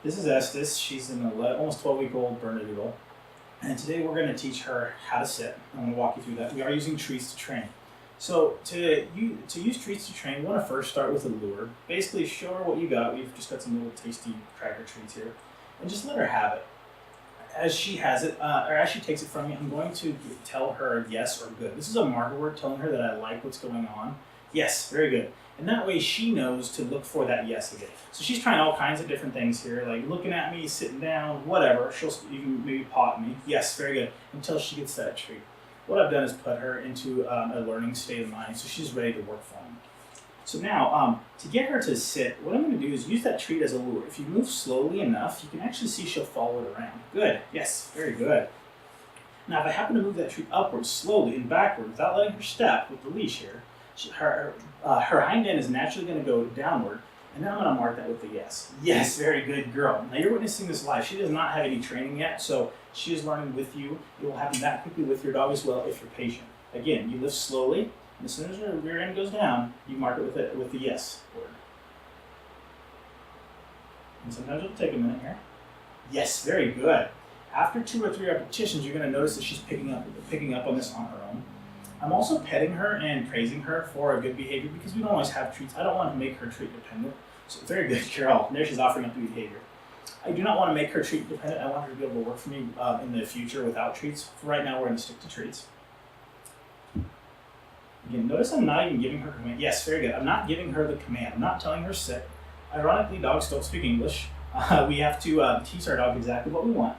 This is Estes. She's an almost 12-week-old Bernedoodle. And today we're going to teach her how to sit. I'm going to walk you through that. We are using treats to train. So to use treats to train, we want to first start with a lure. Basically show her what you got. We've just got some little tasty cracker treats here. And just let her have it. As she has it, or as she takes it from me, I'm going to tell her yes or good. This is a marker word telling her that I like what's going on. Yes, very good. And that way she knows to look for that yes again. So she's trying all kinds of different things here, like looking at me, sitting down, whatever. She'll even maybe paw me. Yes, very good. Until she gets that treat. What I've done is put her into a learning state of mind, so she's ready to work for me. So now, to get her to sit, what I'm going to do is use that treat as a lure. If you move slowly enough, you can actually see she'll follow it around. Good. Yes, very good. Now, if I happen to move that treat upwards, slowly and backward, without letting her step with the leash here, her hind end is naturally going to go downward, and then I'm going to mark that with a yes. Yes, very good girl. Now, you're witnessing this live. She does not have any training yet, so she is learning with you. It will happen that quickly with your dog as well if you're patient. Again, you lift slowly. And as soon as your rear end goes down, you mark it with the yes word. And sometimes it'll take a minute here. Yes, very good. After 2 or 3 repetitions, you're going to notice that she's picking up on this on her own. I'm also petting her and praising her for a good behavior because we don't always have treats. I don't want to make her treat dependent. So very good, Carol. There she's offering up the behavior. I do not want to make her treat dependent. I want her to be able to work for me in the future without treats. For right now, we're going to stick to treats. Again, notice I'm not even giving her command. Yes, very good. I'm not giving her the command. I'm not telling her sit. Ironically, dogs don't speak English. We have to teach our dog exactly what we want.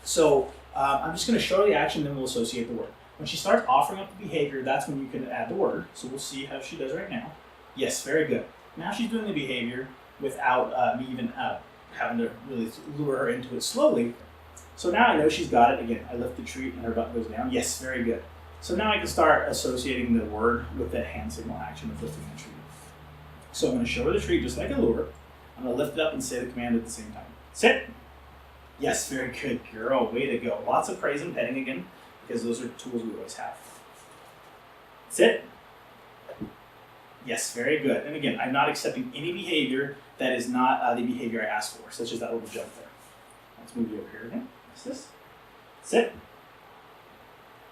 So I'm just going to show her the action, then we'll associate the word. When she starts offering up the behavior, that's when you can add the word. So we'll see how she does right now. Yes, very good. Now she's doing the behavior without me even having to really lure her into it slowly. So now I know she's got it. Again, I lift the treat and her butt goes down. Yes, very good. So now I can start associating the word with that hand signal action of lifting the treat. So I'm going to show her the treat just like a lure. I'm going to lift it up and say the command at the same time. Sit. Yes, very good, girl. Way to go. Lots of praise and petting again, because those are tools we always have. Sit. Yes, very good. And again, I'm not accepting any behavior that is not the behavior I asked for, such as that little jump there. Let's move you over here again. What's this? Sit.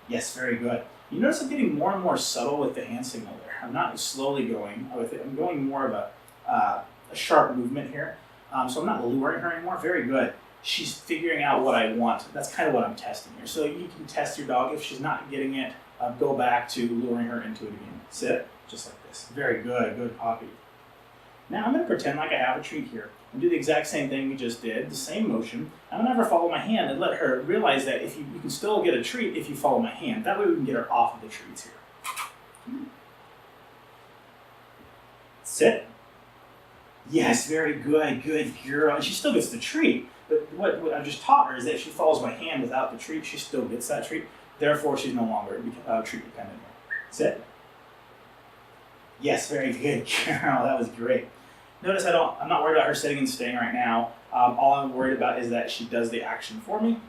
Yes, very good. You notice I'm getting more and more subtle with the hand signal there. I'm not slowly going with it. I'm going more of a sharp movement here. So I'm not luring her anymore. Very good. She's figuring out what I want. That's kind of what I'm testing here. So you can test your dog. If she's not getting it, go back to luring her into it again. Sit, just like this. Very good. Good puppy. Now I'm going to pretend like I have a treat here and do the exact same thing we just did, the same motion. I'm going to have her follow my hand and let her realize that if you can still get a treat if you follow my hand. That way we can get her off of the treats here. Sit. Yes, very good. Good girl. And she still gets the treat. But what I've just taught her is that if she follows my hand without the treat, she still gets that treat. Therefore, she's no longer treat dependent. Sit. Yes, very good, girl. That was great. Notice I'm not worried about her sitting and staying right now. All I'm worried about is that she does the action for me.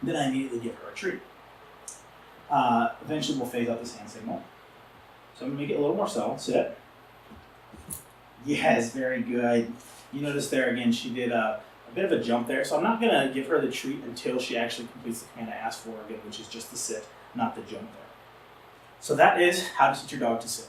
Then I immediately give her a treat. Eventually, we'll phase out this hand signal. So I'm going to make it a little more subtle. Sit. Yes, very good. You notice there again, she did a bit of a jump there. So I'm not going to give her the treat until she actually completes the command I asked for again, which is just the sit, not the jump there. So that is how to teach your dog to sit.